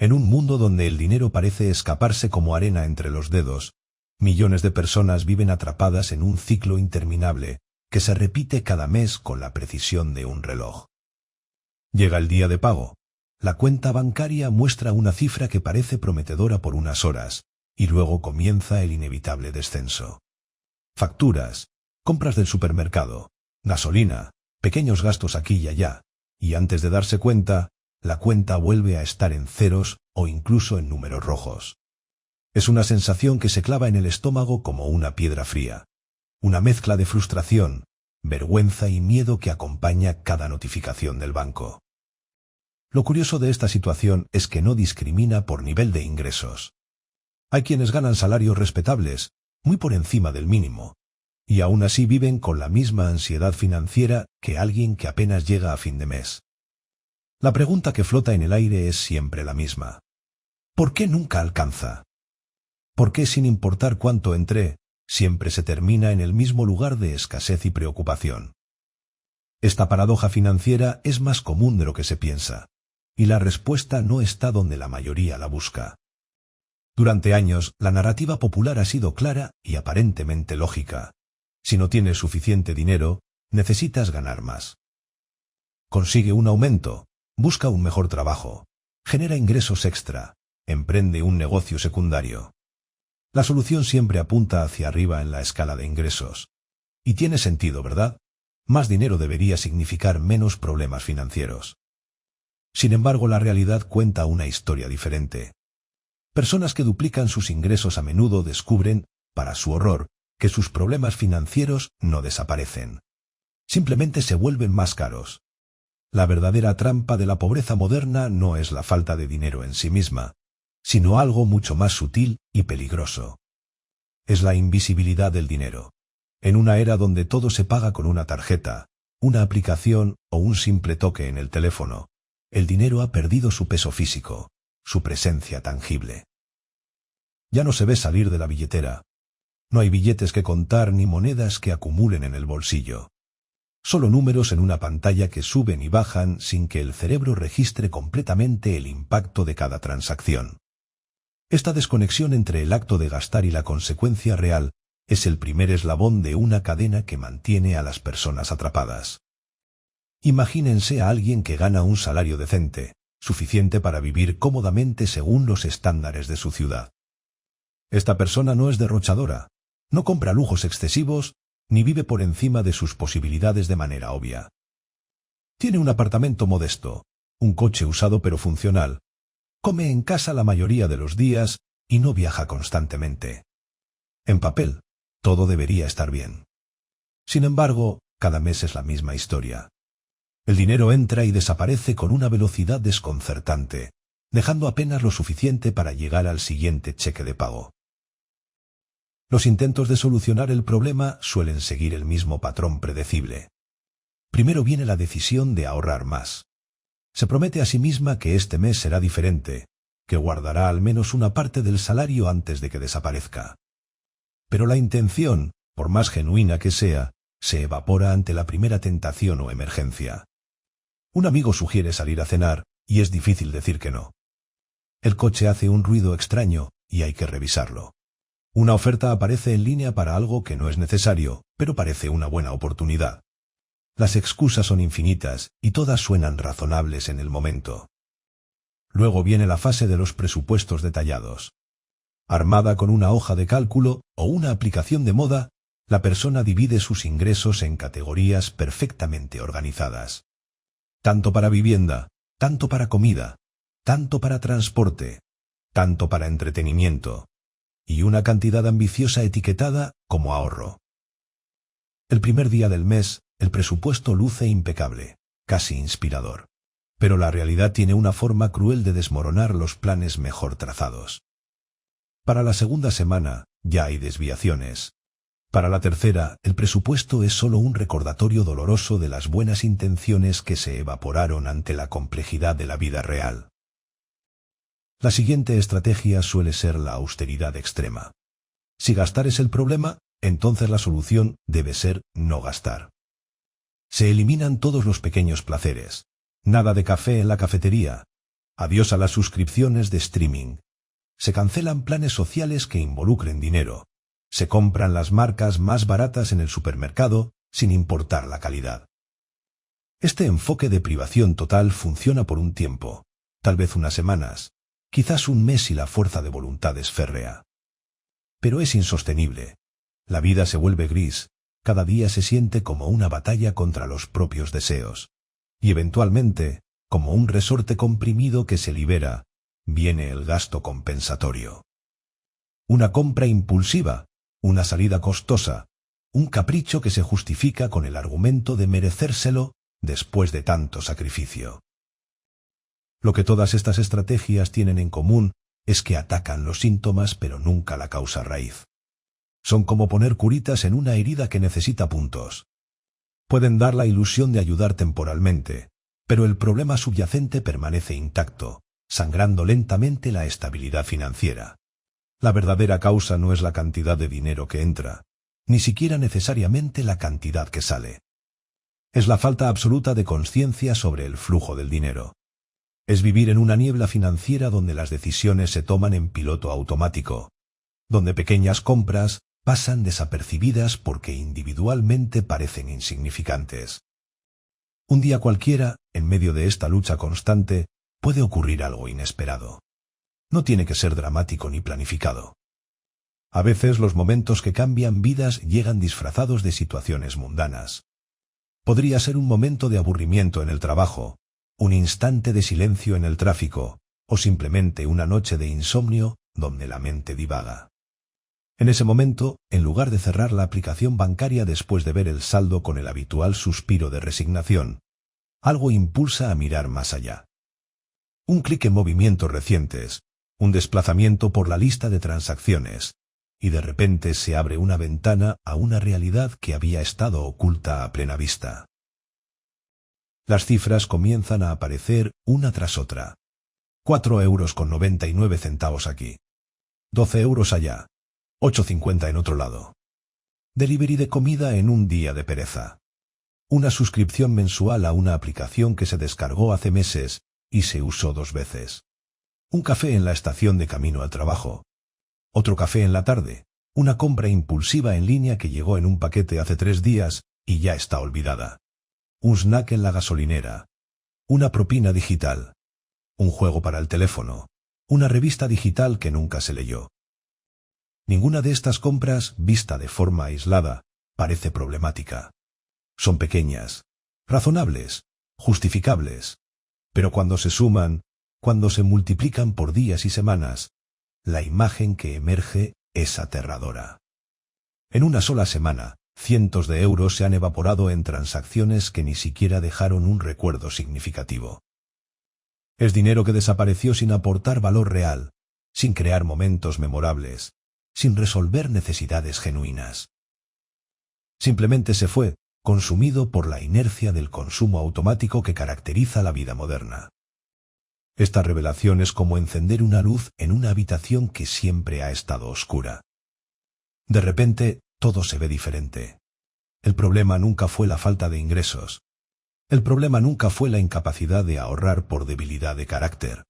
En un mundo donde el dinero parece escaparse como arena entre los dedos, millones de personas viven atrapadas en un ciclo interminable que se repite cada mes con la precisión de un reloj. Llega el día de pago. La cuenta bancaria muestra una cifra que parece prometedora por unas horas, y luego comienza el inevitable descenso. Facturas, compras del supermercado, gasolina, pequeños gastos aquí y allá, y antes de darse cuenta, la cuenta vuelve a estar en ceros o incluso en números rojos. Es una sensación que se clava en el estómago como una piedra fría, una mezcla de frustración, vergüenza y miedo que acompaña cada notificación del banco. Lo curioso de esta situación es que no discrimina por nivel de ingresos. Hay quienes ganan salarios respetables, muy por encima del mínimo, y aún así viven con la misma ansiedad financiera que alguien que apenas llega a fin de mes. La pregunta que flota en el aire es siempre la misma. ¿Por qué nunca alcanza? ¿Por qué, sin importar cuánto entre, siempre se termina en el mismo lugar de escasez y preocupación? Esta paradoja financiera es más común de lo que se piensa, y la respuesta no está donde la mayoría la busca. Durante años, la narrativa popular ha sido clara y aparentemente lógica. Si no tienes suficiente dinero, necesitas ganar más. Consigue un aumento, busca un mejor trabajo, genera ingresos extra, emprende un negocio secundario. La solución siempre apunta hacia arriba en la escala de ingresos. Y tiene sentido, ¿verdad? Más dinero debería significar menos problemas financieros. Sin embargo, la realidad cuenta una historia diferente. Personas que duplican sus ingresos a menudo descubren, para su horror, que sus problemas financieros no desaparecen. Simplemente se vuelven más caros. La verdadera trampa de la pobreza moderna no es la falta de dinero en sí misma, sino algo mucho más sutil y peligroso. Es la invisibilidad del dinero. En una era donde todo se paga con una tarjeta, una aplicación o un simple toque en el teléfono, el dinero ha perdido su peso físico, su presencia tangible. Ya no se ve salir de la billetera. No hay billetes que contar ni monedas que acumulen en el bolsillo. Solo números en una pantalla que suben y bajan sin que el cerebro registre completamente el impacto de cada transacción. Esta desconexión entre el acto de gastar y la consecuencia real es el primer eslabón de una cadena que mantiene a las personas atrapadas. Imagínense a alguien que gana un salario decente, suficiente para vivir cómodamente según los estándares de su ciudad. Esta persona no es derrochadora, no compra lujos excesivos, ni vive por encima de sus posibilidades de manera obvia. Tiene un apartamento modesto, un coche usado pero funcional, come en casa la mayoría de los días y no viaja constantemente. En papel, todo debería estar bien. Sin embargo, cada mes es la misma historia. El dinero entra y desaparece con una velocidad desconcertante, dejando apenas lo suficiente para llegar al siguiente cheque de pago. Los intentos de solucionar el problema suelen seguir el mismo patrón predecible. Primero viene la decisión de ahorrar más. Se promete a sí misma que este mes será diferente, que guardará al menos una parte del salario antes de que desaparezca. Pero la intención, por más genuina que sea, se evapora ante la primera tentación o emergencia. Un amigo sugiere salir a cenar y es difícil decir que no. El coche hace un ruido extraño y hay que revisarlo. Una oferta aparece en línea para algo que no es necesario, pero parece una buena oportunidad. Las excusas son infinitas y todas suenan razonables en el momento. Luego viene la fase de los presupuestos detallados. Armada con una hoja de cálculo o una aplicación de moda, la persona divide sus ingresos en categorías perfectamente organizadas. Tanto para vivienda, tanto para comida, tanto para transporte, tanto para entretenimiento, y una cantidad ambiciosa etiquetada como ahorro. El primer día del mes, el presupuesto luce impecable, casi inspirador. Pero la realidad tiene una forma cruel de desmoronar los planes mejor trazados. Para la segunda semana, ya hay desviaciones. Para la tercera, el presupuesto es solo un recordatorio doloroso de las buenas intenciones que se evaporaron ante la complejidad de la vida real. La siguiente estrategia suele ser la austeridad extrema. Si gastar es el problema, entonces la solución debe ser no gastar. Se eliminan todos los pequeños placeres. Nada de café en la cafetería, Adiós a las suscripciones de streaming. Se cancelan planes sociales que involucren dinero. Se compran las marcas más baratas en el supermercado sin importar la calidad. Este enfoque de privación total funciona por un tiempo, tal vez unas semanas, quizás un mes si la fuerza de voluntad es férrea. Pero es insostenible. La vida se vuelve gris, cada día se siente como una batalla contra los propios deseos. Y eventualmente, como un resorte comprimido que se libera, viene el gasto compensatorio. Una compra impulsiva, una salida costosa, un capricho que se justifica con el argumento de merecérselo después de tanto sacrificio. Lo que todas estas estrategias tienen en común es que atacan los síntomas pero nunca la causa raíz. Son como poner curitas en una herida que necesita puntos. Pueden dar la ilusión de ayudar temporalmente, pero el problema subyacente permanece intacto, sangrando lentamente la estabilidad financiera. La verdadera causa no es la cantidad de dinero que entra, ni siquiera necesariamente la cantidad que sale. Es la falta absoluta de conciencia sobre el flujo del dinero. Es vivir en una niebla financiera donde las decisiones se toman en piloto automático, donde pequeñas compras pasan desapercibidas porque individualmente parecen insignificantes. Un día cualquiera, en medio de esta lucha constante, puede ocurrir algo inesperado. No tiene que ser dramático ni planificado. A veces los momentos que cambian vidas llegan disfrazados de situaciones mundanas. Podría ser un momento de aburrimiento en el trabajo, un instante de silencio en el tráfico, o simplemente una noche de insomnio donde la mente divaga. En ese momento, en lugar de cerrar la aplicación bancaria después de ver el saldo con el habitual suspiro de resignación, algo impulsa a mirar más allá. Un clic en movimientos recientes, un desplazamiento por la lista de transacciones, y de repente se abre una ventana a una realidad que había estado oculta a plena vista. Las cifras comienzan a aparecer una tras otra. 4,99 € aquí. 12 € allá. 8,50 en otro lado. Delivery de comida en un día de pereza. Una suscripción mensual a una aplicación que se descargó hace meses y se usó 2 veces. Un café en la estación de camino al trabajo. Otro café en la tarde. Una compra impulsiva en línea que llegó en un paquete hace 3 días y ya está olvidada. Un snack en la gasolinera. Una propina digital. Un juego para el teléfono. Una revista digital que nunca se leyó. Ninguna de estas compras, vista de forma aislada, parece problemática. Son pequeñas, razonables, justificables, pero cuando se suman, cuando se multiplican por días y semanas, la imagen que emerge es aterradora. En una sola semana, cientos de euros se han evaporado en transacciones que ni siquiera dejaron un recuerdo significativo. Es dinero que desapareció sin aportar valor real, sin crear momentos memorables, sin resolver necesidades genuinas. Simplemente se fue, consumido por la inercia del consumo automático que caracteriza la vida moderna. Esta revelación es como encender una luz en una habitación que siempre ha estado oscura. De repente, todo se ve diferente. El problema nunca fue la falta de ingresos. El problema nunca fue la incapacidad de ahorrar por debilidad de carácter.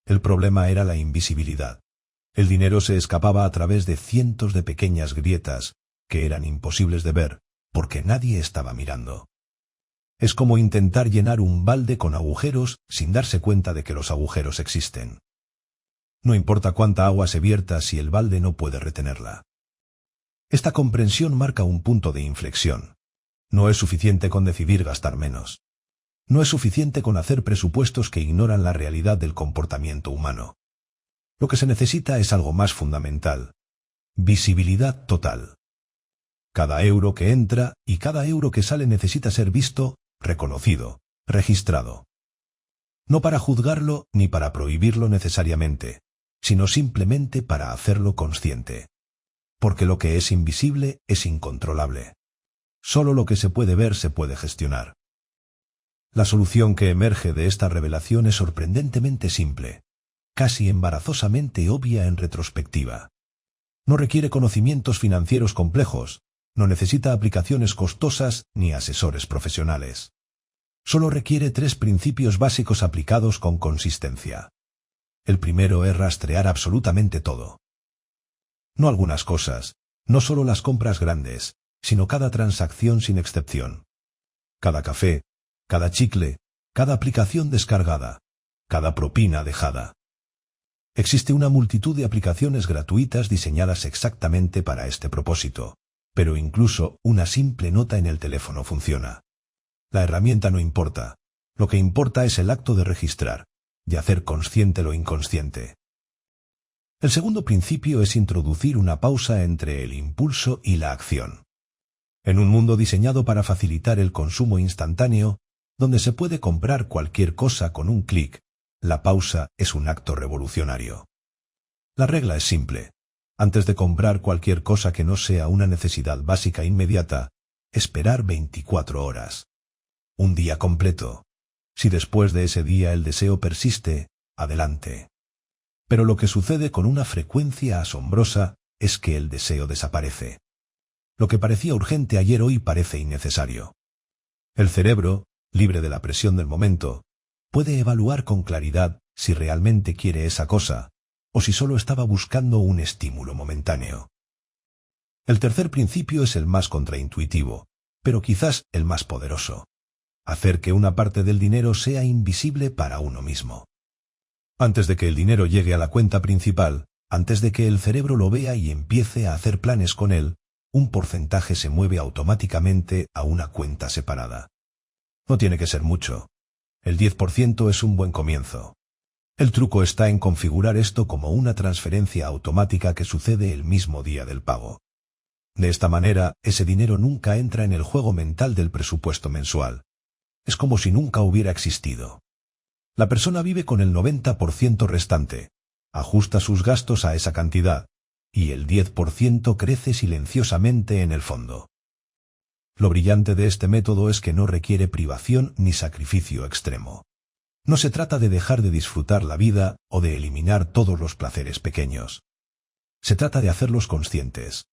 El problema era la invisibilidad. El dinero se escapaba a través de cientos de pequeñas grietas que eran imposibles de ver porque nadie estaba mirando. Es como intentar llenar un balde con agujeros sin darse cuenta de que los agujeros existen. No importa cuánta agua se vierta si el balde no puede retenerla. Esta comprensión marca un punto de inflexión. No es suficiente con decidir gastar menos. No es suficiente con hacer presupuestos que ignoran la realidad del comportamiento humano. Lo que se necesita es algo más fundamental. Visibilidad total. Cada euro que entra y cada euro que sale necesita ser visto, reconocido, registrado. No para juzgarlo ni para prohibirlo necesariamente, sino simplemente para hacerlo consciente. Porque lo que es invisible es incontrolable. Solo lo que se puede ver se puede gestionar. La solución que emerge de esta revelación es sorprendentemente simple, casi embarazosamente obvia en retrospectiva. No requiere conocimientos financieros complejos, no necesita aplicaciones costosas ni asesores profesionales. Solo requiere 3 principios básicos aplicados con consistencia. El primero es rastrear absolutamente todo. No algunas cosas, no solo las compras grandes, sino cada transacción sin excepción. Cada café, cada chicle, cada aplicación descargada, cada propina dejada. Existe una multitud de aplicaciones gratuitas diseñadas exactamente para este propósito, pero incluso una simple nota en el teléfono funciona. La herramienta no importa, lo que importa es el acto de registrar, de hacer consciente lo inconsciente. El segundo principio es introducir una pausa entre el impulso y la acción. En un mundo diseñado para facilitar el consumo instantáneo, donde se puede comprar cualquier cosa con un clic, la pausa es un acto revolucionario. La regla es simple. Antes de comprar cualquier cosa que no sea una necesidad básica inmediata, esperar 24 horas. Un día completo. Si después de ese día el deseo persiste, adelante. Pero lo que sucede con una frecuencia asombrosa es que el deseo desaparece. Lo que parecía urgente ayer hoy parece innecesario. El cerebro, libre de la presión del momento, puede evaluar con claridad si realmente quiere esa cosa, o si solo estaba buscando un estímulo momentáneo. El tercer principio es el más contraintuitivo, pero quizás el más poderoso. Hacer que una parte del dinero sea invisible para uno mismo. Antes de que el dinero llegue a la cuenta principal, antes de que el cerebro lo vea y empiece a hacer planes con él, un porcentaje se mueve automáticamente a una cuenta separada. No tiene que ser mucho. El 10% es un buen comienzo. El truco está en configurar esto como una transferencia automática que sucede el mismo día del pago. De esta manera, ese dinero nunca entra en el juego mental del presupuesto mensual. Es como si nunca hubiera existido. La persona vive con el 90% restante, ajusta sus gastos a esa cantidad, y el 10% crece silenciosamente en el fondo. Lo brillante de este método es que no requiere privación ni sacrificio extremo. No se trata de dejar de disfrutar la vida o de eliminar todos los placeres pequeños. Se trata de hacerlos conscientes.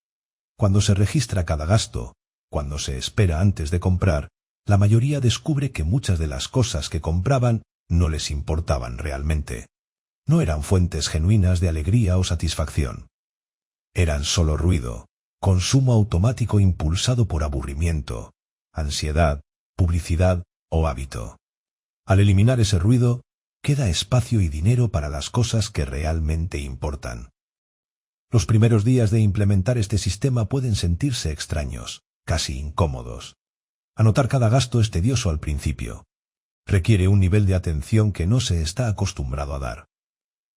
Cuando se registra cada gasto, cuando se espera antes de comprar, la mayoría descubre que muchas de las cosas que compraban no les importaban realmente. No eran fuentes genuinas de alegría o satisfacción. Eran solo ruido, consumo automático impulsado por aburrimiento, ansiedad, publicidad o hábito. Al eliminar ese ruido, queda espacio y dinero para las cosas que realmente importan. Los primeros días de implementar este sistema pueden sentirse extraños, casi incómodos. Anotar cada gasto es tedioso al principio. Requiere un nivel de atención que no se está acostumbrado a dar.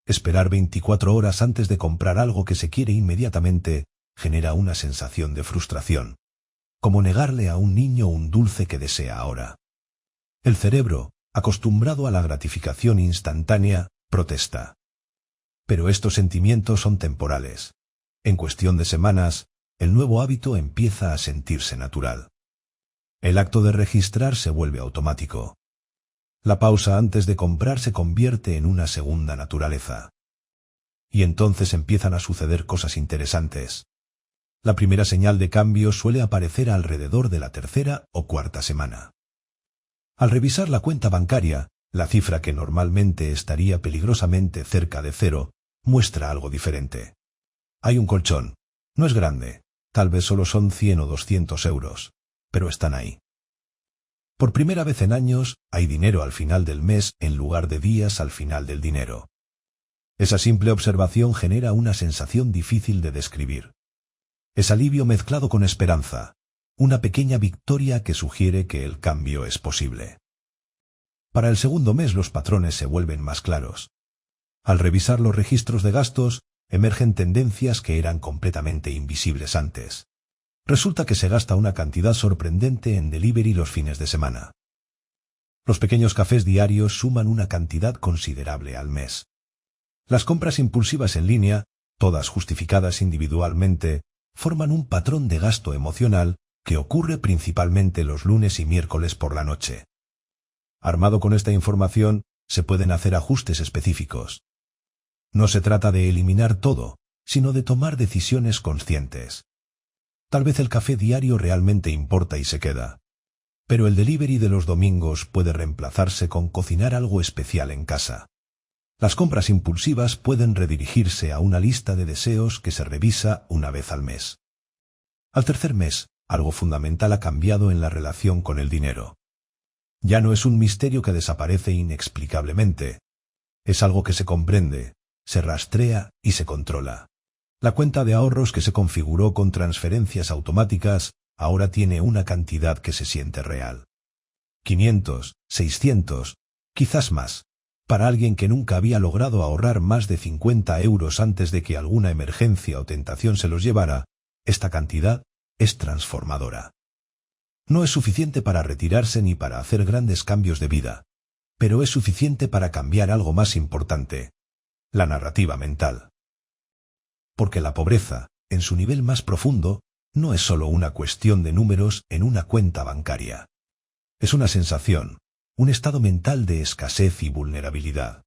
Esperar 24 horas antes de comprar algo que se quiere inmediatamente genera una sensación de frustración, como negarle a un niño un dulce que desea ahora. El cerebro, acostumbrado a la gratificación instantánea, protesta. Pero estos sentimientos son temporales. En cuestión de semanas, el nuevo hábito empieza a sentirse natural. El acto de registrar se vuelve automático. La pausa antes de comprar se convierte en una segunda naturaleza. Y entonces empiezan a suceder cosas interesantes. La primera señal de cambio suele aparecer alrededor de la tercera o cuarta semana. Al revisar la cuenta bancaria, la cifra que normalmente estaría peligrosamente cerca de cero muestra algo diferente. Hay un colchón. No es grande. Tal vez solo son 100 o 200 euros. Pero están ahí. Por primera vez en años, hay dinero al final del mes en lugar de días al final del dinero. Esa simple observación genera una sensación difícil de describir. Es alivio mezclado con esperanza, una pequeña victoria que sugiere que el cambio es posible. Para el segundo mes los patrones se vuelven más claros. Al revisar los registros de gastos, emergen tendencias que eran completamente invisibles antes. Resulta que se gasta una cantidad sorprendente en delivery los fines de semana. Los pequeños cafés diarios suman una cantidad considerable al mes. Las compras impulsivas en línea, todas justificadas individualmente, forman un patrón de gasto emocional que ocurre principalmente los lunes y miércoles por la noche. Armado con esta información, se pueden hacer ajustes específicos. No se trata de eliminar todo, sino de tomar decisiones conscientes. Tal vez el café diario realmente importa y se queda. Pero el delivery de los domingos puede reemplazarse con cocinar algo especial en casa. Las compras impulsivas pueden redirigirse a una lista de deseos que se revisa una vez al mes. Al tercer mes, algo fundamental ha cambiado en la relación con el dinero. Ya no es un misterio que desaparece inexplicablemente. Es algo que se comprende, se rastrea y se controla. La cuenta de ahorros que se configuró con transferencias automáticas ahora tiene una cantidad que se siente real. 500, 600, quizás más. Para alguien que nunca había logrado ahorrar más de 50 euros antes de que alguna emergencia o tentación se los llevara, esta cantidad es transformadora. No es suficiente para retirarse ni para hacer grandes cambios de vida, pero es suficiente para cambiar algo más importante: la narrativa mental. Porque la pobreza, en su nivel más profundo, no es solo una cuestión de números en una cuenta bancaria. Es una sensación, un estado mental de escasez y vulnerabilidad.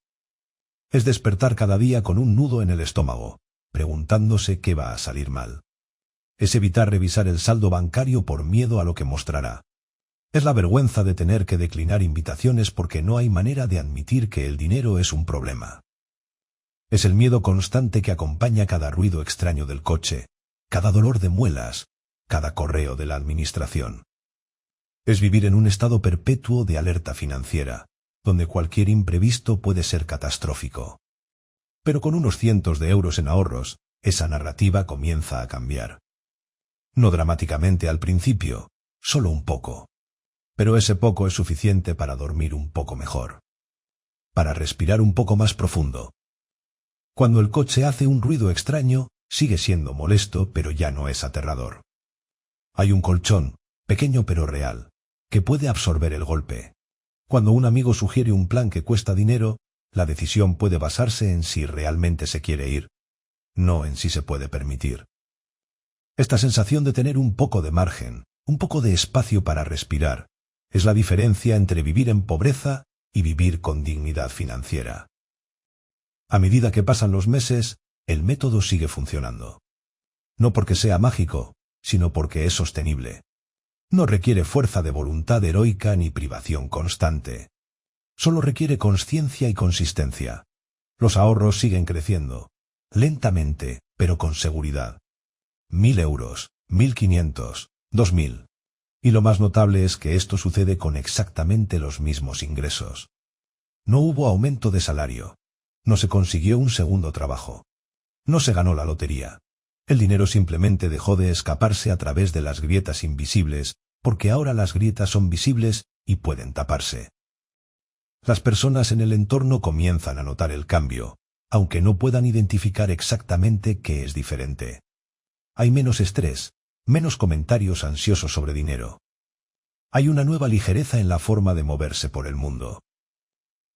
Es despertar cada día con un nudo en el estómago, preguntándose qué va a salir mal. Es evitar revisar el saldo bancario por miedo a lo que mostrará. Es la vergüenza de tener que declinar invitaciones porque no hay manera de admitir que el dinero es un problema. Es el miedo constante que acompaña cada ruido extraño del coche, cada dolor de muelas, cada correo de la administración. Es vivir en un estado perpetuo de alerta financiera, donde cualquier imprevisto puede ser catastrófico. Pero con unos cientos de euros en ahorros, esa narrativa comienza a cambiar. No dramáticamente al principio, solo un poco. Pero ese poco es suficiente para dormir un poco mejor. Para respirar un poco más profundo. Cuando el coche hace un ruido extraño, sigue siendo molesto, pero ya no es aterrador. Hay un colchón, pequeño pero real, que puede absorber el golpe. Cuando un amigo sugiere un plan que cuesta dinero, la decisión puede basarse en si realmente se quiere ir, no en si se puede permitir. Esta sensación de tener un poco de margen, un poco de espacio para respirar, es la diferencia entre vivir en pobreza y vivir con dignidad financiera. A medida que pasan los meses, el método sigue funcionando. No porque sea mágico, sino porque es sostenible. No requiere fuerza de voluntad heroica ni privación constante. Solo requiere consciencia y consistencia. Los ahorros siguen creciendo, lentamente, pero con seguridad. 1.000 euros, 1.500, 2.000. Y lo más notable es que esto sucede con exactamente los mismos ingresos. No hubo aumento de salario. No se consiguió un segundo trabajo. No se ganó la lotería. El dinero simplemente dejó de escaparse a través de las grietas invisibles, porque ahora las grietas son visibles y pueden taparse. Las personas en el entorno comienzan a notar el cambio, aunque no puedan identificar exactamente qué es diferente. Hay menos estrés, menos comentarios ansiosos sobre dinero. Hay una nueva ligereza en la forma de moverse por el mundo.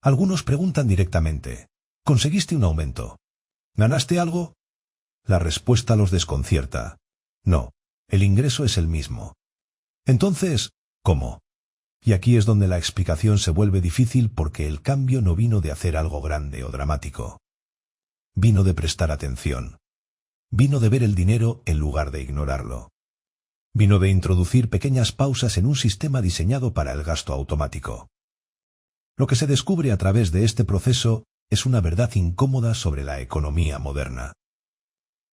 Algunos preguntan directamente: ¿conseguiste un aumento? ¿Ganaste algo? La respuesta los desconcierta. No, el ingreso es el mismo. Entonces, ¿cómo? Y aquí es donde la explicación se vuelve difícil, porque el cambio no vino de hacer algo grande o dramático. Vino de prestar atención. Vino de ver el dinero en lugar de ignorarlo. Vino de introducir pequeñas pausas en un sistema diseñado para el gasto automático. Lo que se descubre a través de este proceso es una verdad incómoda sobre la economía moderna.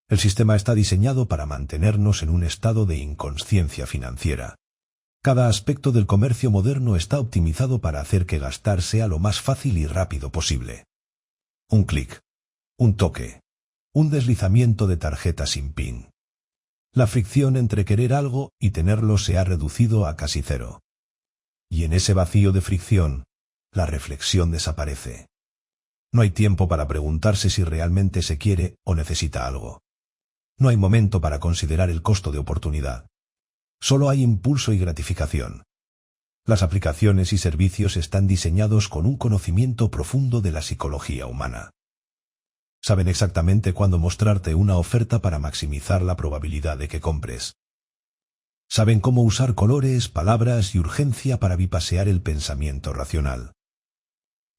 El sistema está diseñado para mantenernos en un estado de inconsciencia financiera. Cada aspecto del comercio moderno está optimizado para hacer que gastar sea lo más fácil y rápido posible. Un clic, un toque, un deslizamiento de tarjeta sin PIN. La fricción entre querer algo y tenerlo se ha reducido a casi cero. Y en ese vacío de fricción, la reflexión desaparece. No hay tiempo para preguntarse si realmente se quiere o necesita algo. No hay momento para considerar el costo de oportunidad. Solo hay impulso y gratificación. Las aplicaciones y servicios están diseñados con un conocimiento profundo de la psicología humana. Saben exactamente cuándo mostrarte una oferta para maximizar la probabilidad de que compres. Saben cómo usar colores, palabras y urgencia para bipasear el pensamiento racional.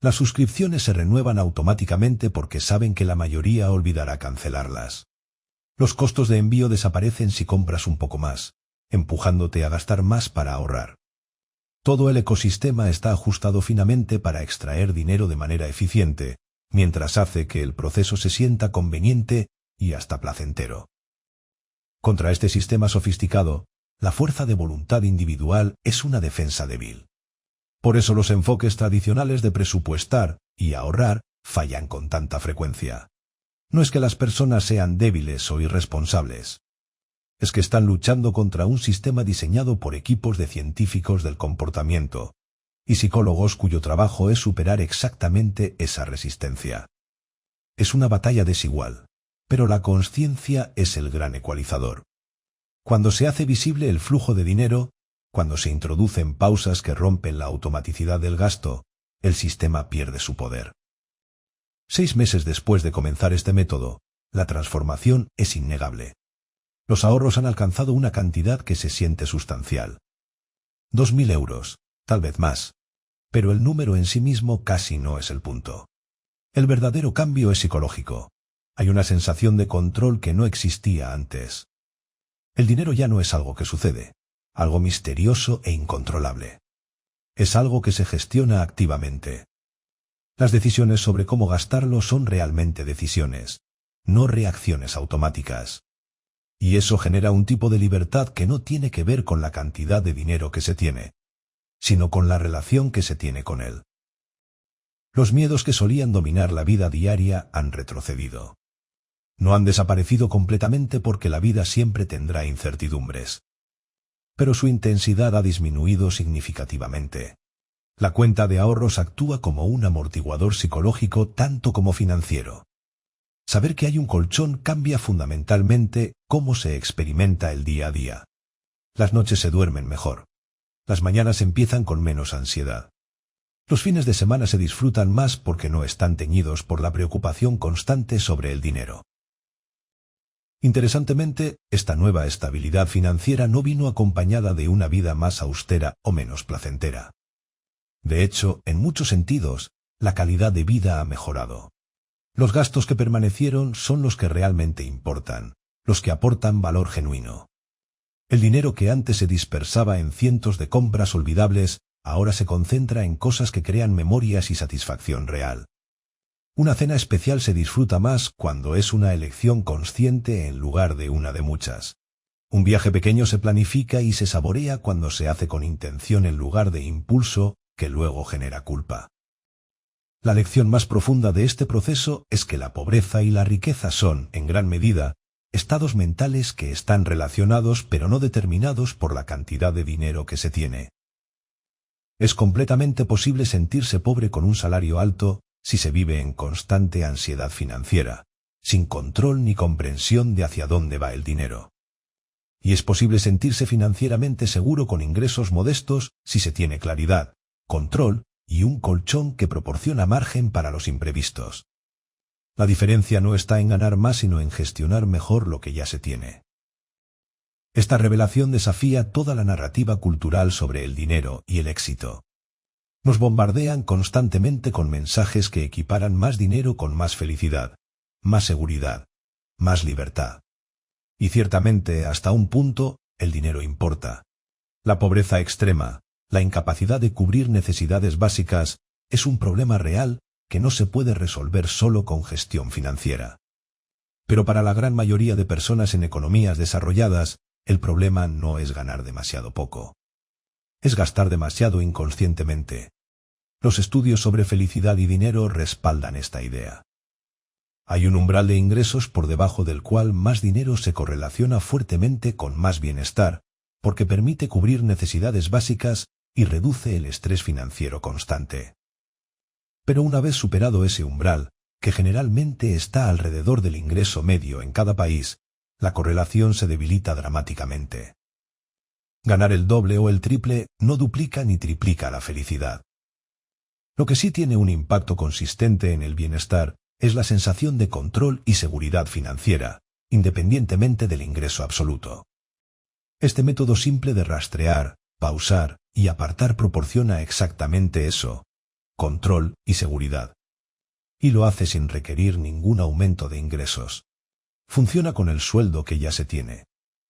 Las suscripciones se renuevan automáticamente porque saben que la mayoría olvidará cancelarlas. Los costos de envío desaparecen si compras un poco más, empujándote a gastar más para ahorrar. Todo el ecosistema está ajustado finamente para extraer dinero de manera eficiente, mientras hace que el proceso se sienta conveniente y hasta placentero. Contra este sistema sofisticado, la fuerza de voluntad individual es una defensa débil. Por eso los enfoques tradicionales de presupuestar y ahorrar fallan con tanta frecuencia. No es que las personas sean débiles o irresponsables. Es que están luchando contra un sistema diseñado por equipos de científicos del comportamiento y psicólogos cuyo trabajo es superar exactamente esa resistencia. Es una batalla desigual, pero la consciencia es el gran ecualizador. Cuando se hace visible el flujo de dinero, cuando se introducen pausas que rompen la automaticidad del gasto, el sistema pierde su poder. 6 meses después de comenzar este método, la transformación es innegable. Los ahorros han alcanzado una cantidad que se siente sustancial. 2.000 euros, tal vez más. Pero el número en sí mismo casi no es el punto. El verdadero cambio es psicológico. Hay una sensación de control que no existía antes. El dinero ya no es algo que sucede, algo misterioso e incontrolable. Es algo que se gestiona activamente. Las decisiones sobre cómo gastarlo son realmente decisiones, no reacciones automáticas. Y eso genera un tipo de libertad que no tiene que ver con la cantidad de dinero que se tiene, sino con la relación que se tiene con él. Los miedos que solían dominar la vida diaria han retrocedido. No han desaparecido completamente porque la vida siempre tendrá incertidumbres. Pero su intensidad ha disminuido significativamente. La cuenta de ahorros actúa como un amortiguador psicológico tanto como financiero. Saber que hay un colchón cambia fundamentalmente cómo se experimenta el día a día. Las noches se duermen mejor. Las mañanas empiezan con menos ansiedad. Los fines de semana se disfrutan más porque no están teñidos por la preocupación constante sobre el dinero. Interesantemente, esta nueva estabilidad financiera no vino acompañada de una vida más austera o menos placentera. De hecho, en muchos sentidos, la calidad de vida ha mejorado. Los gastos que permanecieron son los que realmente importan, los que aportan valor genuino. El dinero que antes se dispersaba en cientos de compras olvidables, ahora se concentra en cosas que crean memorias y satisfacción real. Una cena especial se disfruta más cuando es una elección consciente en lugar de una de muchas. Un viaje pequeño se planifica y se saborea cuando se hace con intención en lugar de impulso que luego genera culpa. La lección más profunda de este proceso es que la pobreza y la riqueza son, en gran medida, estados mentales que están relacionados pero no determinados por la cantidad de dinero que se tiene. Es completamente posible sentirse pobre con un salario alto si se vive en constante ansiedad financiera, sin control ni comprensión de hacia dónde va el dinero. Y es posible sentirse financieramente seguro con ingresos modestos si se tiene claridad, control y un colchón que proporciona margen para los imprevistos. La diferencia no está en ganar más sino en gestionar mejor lo que ya se tiene. Esta revelación desafía toda la narrativa cultural sobre el dinero y el éxito. Nos bombardean constantemente con mensajes que equiparan más dinero con más felicidad, más seguridad, más libertad. Y ciertamente, hasta un punto, el dinero importa. La pobreza extrema, la incapacidad de cubrir necesidades básicas, es un problema real que no se puede resolver solo con gestión financiera. Pero para la gran mayoría de personas en economías desarrolladas, el problema no es ganar demasiado poco. Es gastar demasiado inconscientemente. Los estudios sobre felicidad y dinero respaldan esta idea. Hay un umbral de ingresos por debajo del cual más dinero se correlaciona fuertemente con más bienestar, porque permite cubrir necesidades básicas y reduce el estrés financiero constante. Pero una vez superado ese umbral, que generalmente está alrededor del ingreso medio en cada país, la correlación se debilita dramáticamente. Ganar el doble o el triple no duplica ni triplica la felicidad. Lo que sí tiene un impacto consistente en el bienestar es la sensación de control y seguridad financiera, independientemente del ingreso absoluto. Este método simple de rastrear, pausar y apartar proporciona exactamente eso: control y seguridad. Y lo hace sin requerir ningún aumento de ingresos. Funciona con el sueldo que ya se tiene,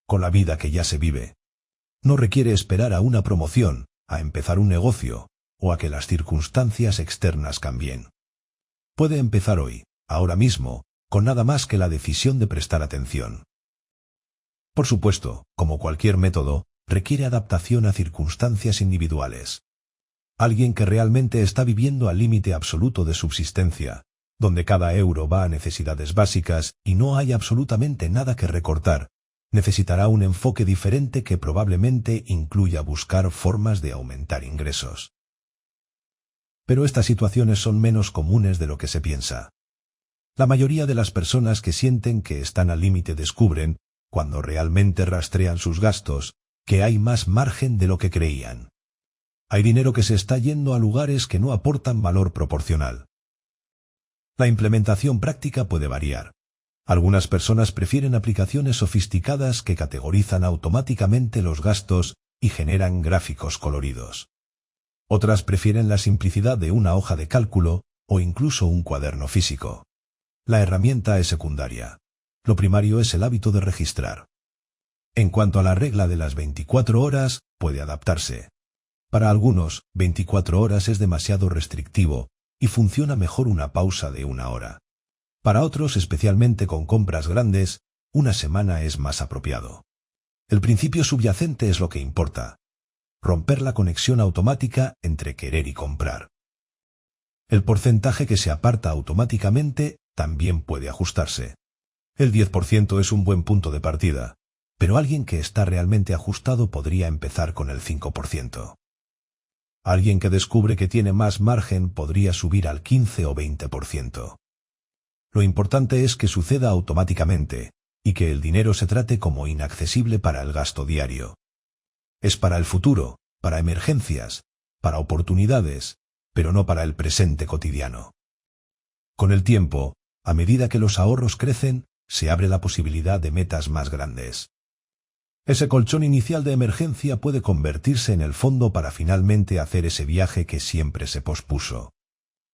con la vida que ya se vive. No requiere esperar a una promoción, a empezar un negocio o a que las circunstancias externas cambien. Puede empezar hoy, ahora mismo, con nada más que la decisión de prestar atención. Por supuesto, como cualquier método, requiere adaptación a circunstancias individuales. Alguien que realmente está viviendo al límite absoluto de subsistencia, donde cada euro va a necesidades básicas y no hay absolutamente nada que recortar, necesitará un enfoque diferente que probablemente incluya buscar formas de aumentar ingresos. Pero estas situaciones son menos comunes de lo que se piensa. La mayoría de las personas que sienten que están al límite descubren, cuando realmente rastrean sus gastos, que hay más margen de lo que creían. Hay dinero que se está yendo a lugares que no aportan valor proporcional. La implementación práctica puede variar. Algunas personas prefieren aplicaciones sofisticadas que categorizan automáticamente los gastos y generan gráficos coloridos. Otras prefieren la simplicidad de una hoja de cálculo o incluso un cuaderno físico. La herramienta es secundaria. Lo primario es el hábito de registrar. En cuanto a la regla de las 24 horas, puede adaptarse. Para algunos, 24 horas es demasiado restrictivo y funciona mejor una pausa de 1 hora. Para otros, especialmente con compras grandes, una semana es más apropiado. El principio subyacente es lo que importa. Romper la conexión automática entre querer y comprar. El porcentaje que se aparta automáticamente también puede ajustarse. El 10% es un buen punto de partida, pero alguien que está realmente ajustado podría empezar con el 5%. Alguien que descubre que tiene más margen podría subir al 15 o 20%. Lo importante es que suceda automáticamente, y que el dinero se trate como inaccesible para el gasto diario. Es para el futuro, para emergencias, para oportunidades, pero no para el presente cotidiano. Con el tiempo, a medida que los ahorros crecen, se abre la posibilidad de metas más grandes. Ese colchón inicial de emergencia puede convertirse en el fondo para finalmente hacer ese viaje que siempre se pospuso.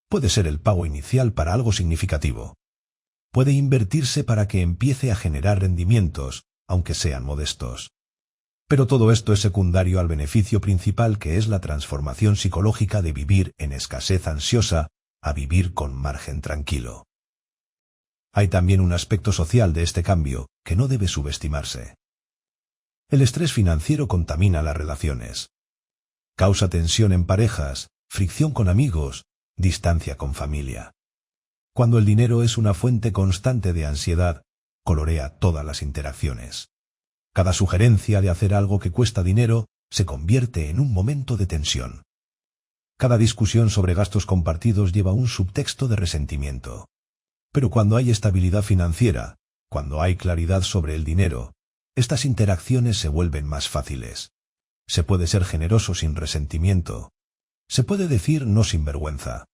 Puede ser el pago inicial para algo significativo. Puede invertirse para que empiece a generar rendimientos, aunque sean modestos. Pero todo esto es secundario al beneficio principal, que es la transformación psicológica de vivir en escasez ansiosa a vivir con margen tranquilo. Hay también un aspecto social de este cambio que no debe subestimarse. El estrés financiero contamina las relaciones. Causa tensión en parejas, fricción con amigos, distancia con familia. Cuando el dinero es una fuente constante de ansiedad, colorea todas las interacciones. Cada sugerencia de hacer algo que cuesta dinero se convierte en un momento de tensión. Cada discusión sobre gastos compartidos lleva un subtexto de resentimiento. Pero cuando hay estabilidad financiera, cuando hay claridad sobre el dinero, estas interacciones se vuelven más fáciles. Se puede ser generoso sin resentimiento. Se puede decir no sin vergüenza.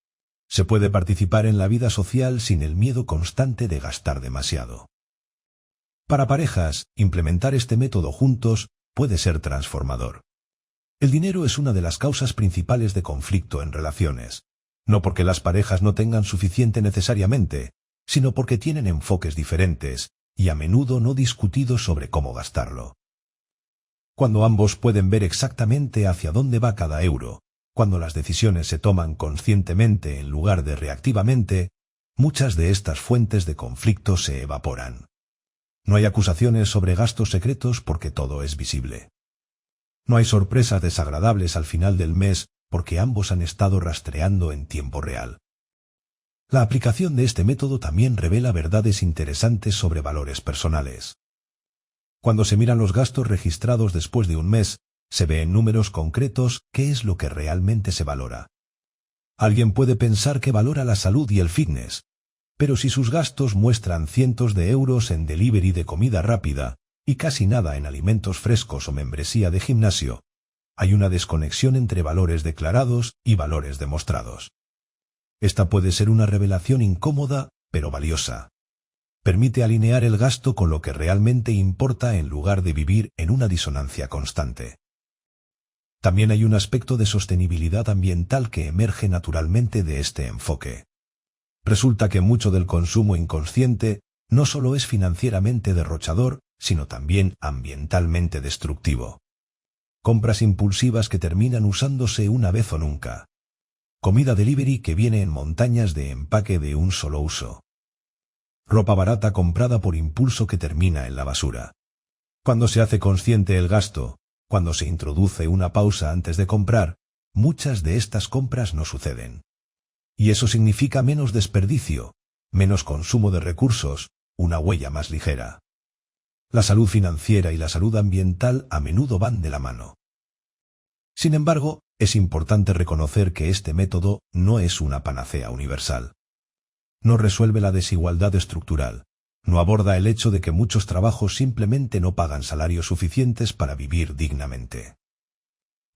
Se puede participar en la vida social sin el miedo constante de gastar demasiado. Para parejas, implementar este método juntos puede ser transformador. El dinero es una de las causas principales de conflicto en relaciones, no porque las parejas no tengan suficiente necesariamente, sino porque tienen enfoques diferentes y a menudo no discutidos sobre cómo gastarlo. Cuando ambos pueden ver exactamente hacia dónde va cada euro, cuando las decisiones se toman conscientemente en lugar de reactivamente, muchas de estas fuentes de conflicto se evaporan. No hay acusaciones sobre gastos secretos porque todo es visible. No hay sorpresas desagradables al final del mes porque ambos han estado rastreando en tiempo real. La aplicación de este método también revela verdades interesantes sobre valores personales. Cuando se miran los gastos registrados después de un mes, se ve en números concretos qué es lo que realmente se valora. Alguien puede pensar que valora la salud y el fitness, pero si sus gastos muestran cientos de euros en delivery de comida rápida y casi nada en alimentos frescos o membresía de gimnasio, hay una desconexión entre valores declarados y valores demostrados. Esta puede ser una revelación incómoda, pero valiosa. Permite alinear el gasto con lo que realmente importa en lugar de vivir en una disonancia constante. También hay un aspecto de sostenibilidad ambiental que emerge naturalmente de este enfoque. Resulta que mucho del consumo inconsciente no solo es financieramente derrochador, sino también ambientalmente destructivo. Compras impulsivas que terminan usándose una vez o nunca. Comida delivery que viene en montañas de empaque de un solo uso. Ropa barata comprada por impulso que termina en la basura. Cuando se hace consciente el gasto, cuando se introduce una pausa antes de comprar, muchas de estas compras no suceden. Y eso significa menos desperdicio, menos consumo de recursos, una huella más ligera. La salud financiera y la salud ambiental a menudo van de la mano. Sin embargo, es importante reconocer que este método no es una panacea universal. No resuelve la desigualdad estructural, no aborda el hecho de que muchos trabajos simplemente no pagan salarios suficientes para vivir dignamente.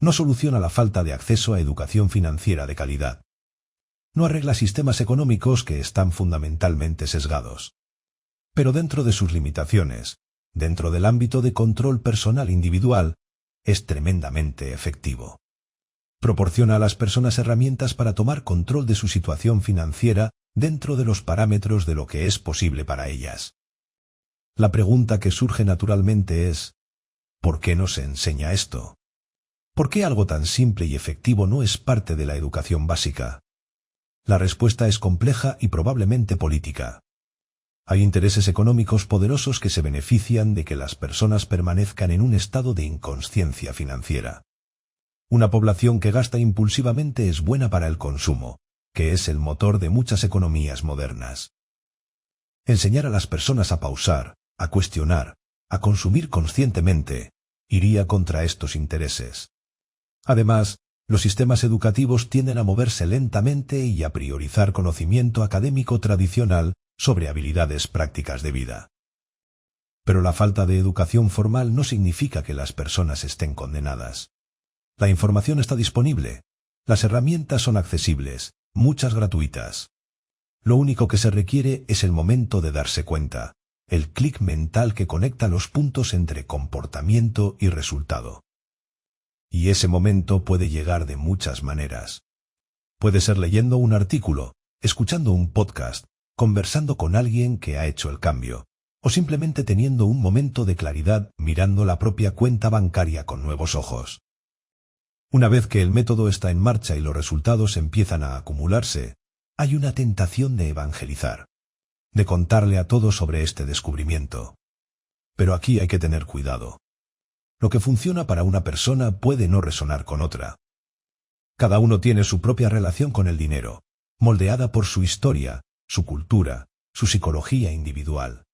No soluciona la falta de acceso a educación financiera de calidad. No arregla sistemas económicos que están fundamentalmente sesgados. Pero dentro de sus limitaciones, dentro del ámbito de control personal individual, es tremendamente efectivo. Proporciona a las personas herramientas para tomar control de su situación financiera dentro de los parámetros de lo que es posible para ellas. La pregunta que surge naturalmente es, ¿por qué no se enseña esto? ¿Por qué algo tan simple y efectivo no es parte de la educación básica? La respuesta es compleja y probablemente política. Hay intereses económicos poderosos que se benefician de que las personas permanezcan en un estado de inconsciencia financiera. Una población que gasta impulsivamente es buena para el consumo, que es el motor de muchas economías modernas. Enseñar a las personas a pausar, a cuestionar, a consumir conscientemente, iría contra estos intereses. Además, los sistemas educativos tienden a moverse lentamente y a priorizar conocimiento académico tradicional sobre habilidades prácticas de vida. Pero la falta de educación formal no significa que las personas estén condenadas. La información está disponible, las herramientas son accesibles, muchas gratuitas. Lo único que se requiere es el momento de darse cuenta, el clic mental que conecta los puntos entre comportamiento y resultado. Y ese momento puede llegar de muchas maneras. Puede ser leyendo un artículo, escuchando un podcast, conversando con alguien que ha hecho el cambio, o simplemente teniendo un momento de claridad mirando la propia cuenta bancaria con nuevos ojos. Una vez que el método está en marcha y los resultados empiezan a acumularse, hay una tentación de evangelizar, de contarle a todos sobre este descubrimiento. Pero aquí hay que tener cuidado. Lo que funciona para una persona puede no resonar con otra. Cada uno tiene su propia relación con el dinero, moldeada por su historia, su cultura, su psicología individual.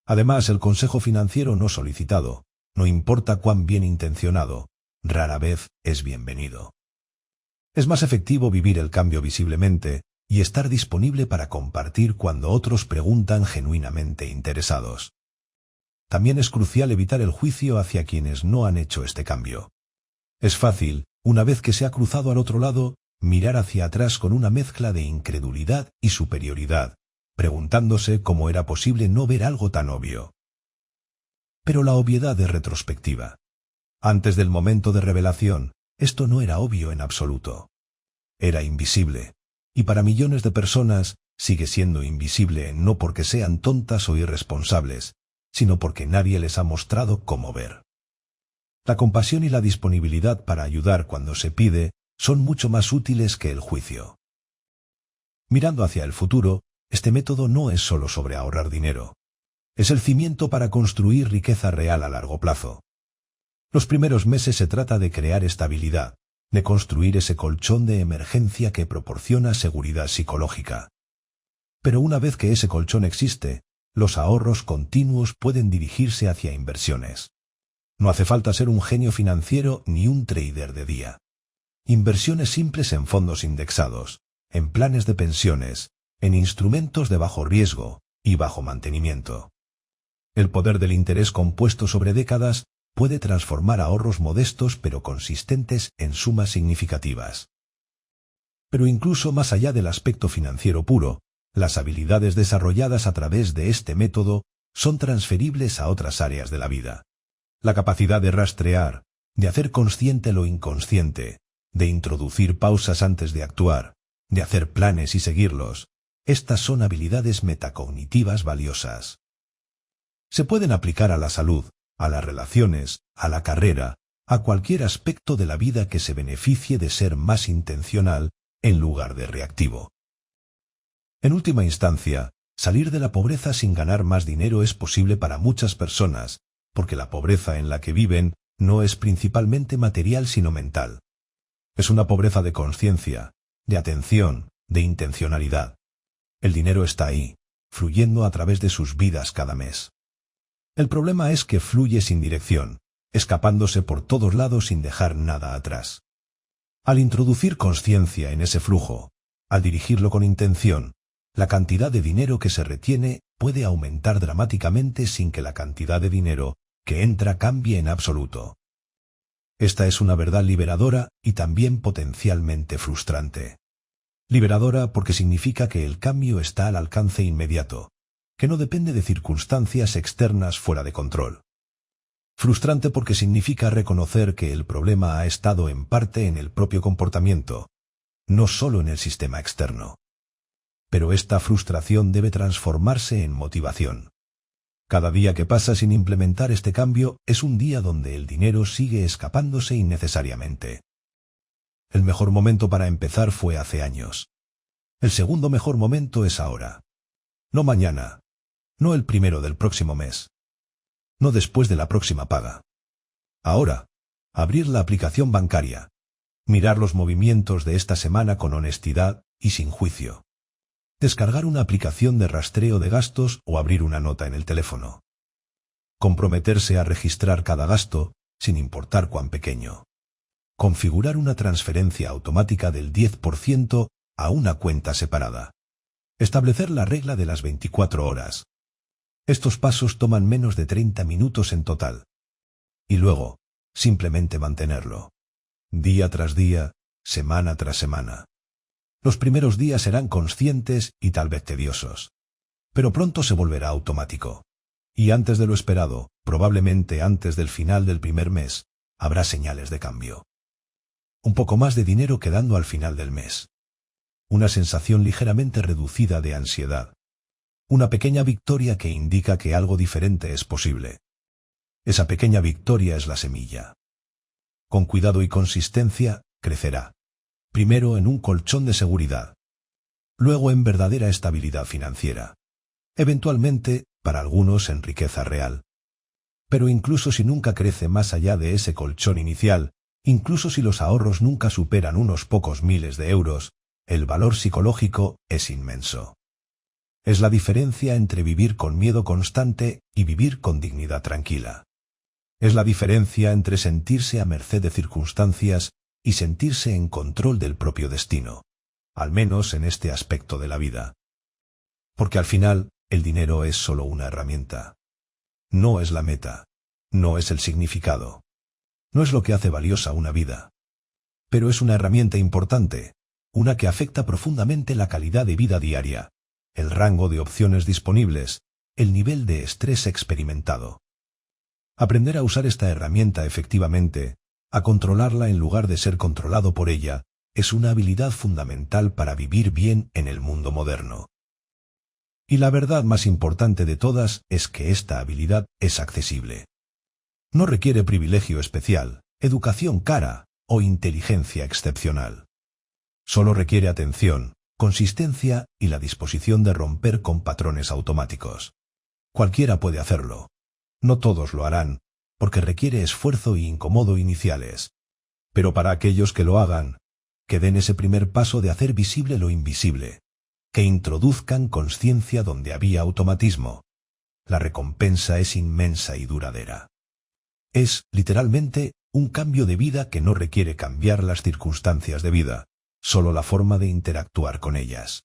Además, el consejo financiero no solicitado, no importa cuán bien intencionado, rara vez es bienvenido. Es más efectivo vivir el cambio visiblemente y estar disponible para compartir cuando otros preguntan genuinamente interesados. También es crucial evitar el juicio hacia quienes no han hecho este cambio. Es fácil, una vez que se ha cruzado al otro lado, mirar hacia atrás con una mezcla de incredulidad y superioridad, preguntándose cómo era posible no ver algo tan obvio. Pero la obviedad es retrospectiva. Antes del momento de revelación, esto no era obvio en absoluto. Era invisible, y para millones de personas sigue siendo invisible no porque sean tontas o irresponsables, sino porque nadie les ha mostrado cómo ver. La compasión y la disponibilidad para ayudar cuando se pide son mucho más útiles que el juicio. Mirando hacia el futuro, este método no es solo sobre ahorrar dinero. Es el cimiento para construir riqueza real a largo plazo. Los primeros meses se trata de crear estabilidad, de construir ese colchón de emergencia que proporciona seguridad psicológica. Pero una vez que ese colchón existe, los ahorros continuos pueden dirigirse hacia inversiones. No hace falta ser un genio financiero ni un trader de día. Inversiones simples en fondos indexados, en planes de pensiones, en instrumentos de bajo riesgo y bajo mantenimiento. El poder del interés compuesto sobre décadas puede transformar ahorros modestos pero consistentes en sumas significativas. Pero incluso más allá del aspecto financiero puro, las habilidades desarrolladas a través de este método son transferibles a otras áreas de la vida. La capacidad de rastrear, de hacer consciente lo inconsciente, de introducir pausas antes de actuar, de hacer planes y seguirlos, estas son habilidades metacognitivas valiosas. Se pueden aplicar a la salud, a las relaciones, a la carrera, a cualquier aspecto de la vida que se beneficie de ser más intencional en lugar de reactivo. En última instancia, salir de la pobreza sin ganar más dinero es posible para muchas personas, porque la pobreza en la que viven no es principalmente material sino mental. Es una pobreza de conciencia, de atención, de intencionalidad. El dinero está ahí, fluyendo a través de sus vidas cada mes. El problema es que fluye sin dirección, escapándose por todos lados sin dejar nada atrás. Al introducir conciencia en ese flujo, al dirigirlo con intención, la cantidad de dinero que se retiene puede aumentar dramáticamente sin que la cantidad de dinero que entra cambie en absoluto. Esta es una verdad liberadora y también potencialmente frustrante. Liberadora porque significa que el cambio está al alcance inmediato, que no depende de circunstancias externas fuera de control. Frustrante porque significa reconocer que el problema ha estado en parte en el propio comportamiento, no solo en el sistema externo. Pero esta frustración debe transformarse en motivación. Cada día que pasa sin implementar este cambio es un día donde el dinero sigue escapándose innecesariamente. El mejor momento para empezar fue hace años. El segundo mejor momento es ahora. No mañana. No el primero del próximo mes. No después de la próxima paga. Ahora, abrir la aplicación bancaria. Mirar los movimientos de esta semana con honestidad y sin juicio. Descargar una aplicación de rastreo de gastos o abrir una nota en el teléfono. Comprometerse a registrar cada gasto, sin importar cuán pequeño. Configurar una transferencia automática del 10% a una cuenta separada. Establecer la regla de las 24 horas. Estos pasos toman menos de 30 minutos en total. Y luego, simplemente mantenerlo. Día tras día, semana tras semana. Los primeros días serán conscientes y tal vez tediosos. Pero pronto se volverá automático. Y antes de lo esperado, probablemente antes del final del primer mes, habrá señales de cambio. Un poco más de dinero quedando al final del mes. Una sensación ligeramente reducida de ansiedad. Una pequeña victoria que indica que algo diferente es posible. Esa pequeña victoria es la semilla. Con cuidado y consistencia, crecerá. Primero en un colchón de seguridad. Luego en verdadera estabilidad financiera. Eventualmente, para algunos, en riqueza real. Pero incluso si nunca crece más allá de ese colchón inicial, incluso si los ahorros nunca superan unos pocos miles de euros, el valor psicológico es inmenso. Es la diferencia entre vivir con miedo constante y vivir con dignidad tranquila. Es la diferencia entre sentirse a merced de circunstancias y sentirse en control del propio destino, al menos en este aspecto de la vida. Porque al final, el dinero es solo una herramienta. No es la meta, no es el significado. No es lo que hace valiosa una vida. Pero es una herramienta importante, una que afecta profundamente la calidad de vida diaria, el rango de opciones disponibles, el nivel de estrés experimentado. Aprender a usar esta herramienta efectivamente, a controlarla en lugar de ser controlado por ella, es una habilidad fundamental para vivir bien en el mundo moderno. Y la verdad más importante de todas es que esta habilidad es accesible. No requiere privilegio especial, educación cara o inteligencia excepcional. Solo requiere atención, consistencia y la disposición de romper con patrones automáticos. Cualquiera puede hacerlo. No todos lo harán, porque requiere esfuerzo y incómodo iniciales. Pero para aquellos que lo hagan, que den ese primer paso de hacer visible lo invisible, que introduzcan conciencia donde había automatismo, la recompensa es inmensa y duradera. Es, literalmente, un cambio de vida que no requiere cambiar las circunstancias de vida, solo la forma de interactuar con ellas.